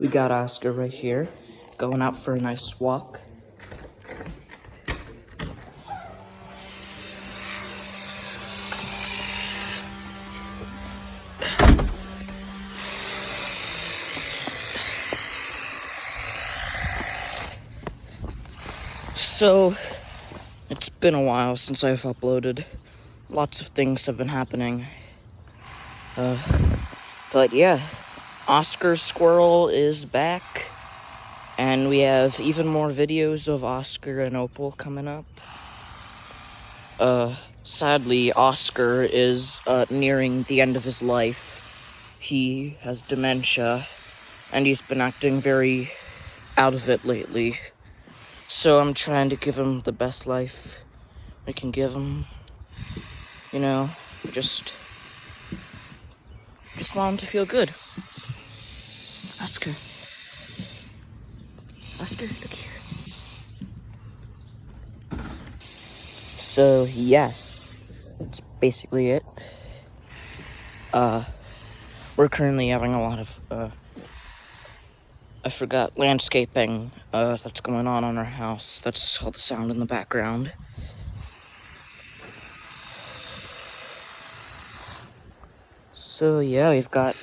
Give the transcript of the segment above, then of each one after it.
We got Oscar right here, going out for a nice walk. So, it's been a while since I've uploaded. Lots of things have been happening. But yeah, Oscar Squirrel is back. And we have even more videos of Oscar and Opal coming up. Sadly, Oscar is nearing the end of his life. He has dementia, and he's been acting very out of it lately. So I'm trying to give him the best life I can give him. You know, just want him to feel good. Oscar. Oscar, look here. So, yeah. That's basically it. We're currently having a lot of, landscaping, that's going on our house. That's all the sound in the background. So, yeah, we've got,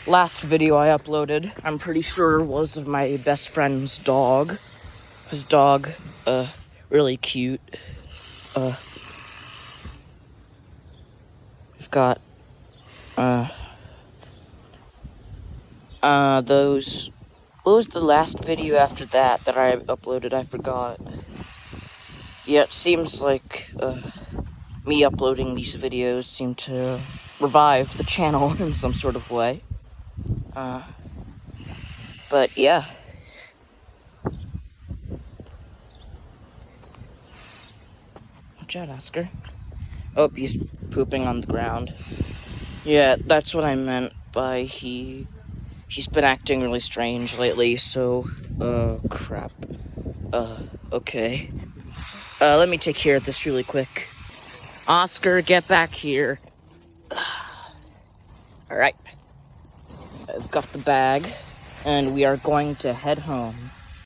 last video I uploaded, I'm pretty sure was of my best friend's dog. His dog, really cute. We've got, what was the last video after that I uploaded? I forgot. Yeah, it seems like, me uploading these videos seem to revive the channel in some sort of way. But yeah. Watch out, Oscar. Oh, he's pooping on the ground. Yeah, that's what I meant by he's been acting really strange lately, so, crap. Okay. Let me take care of this really quick. Oscar, get back here. Alright. I've got the bag, and we are going to head home.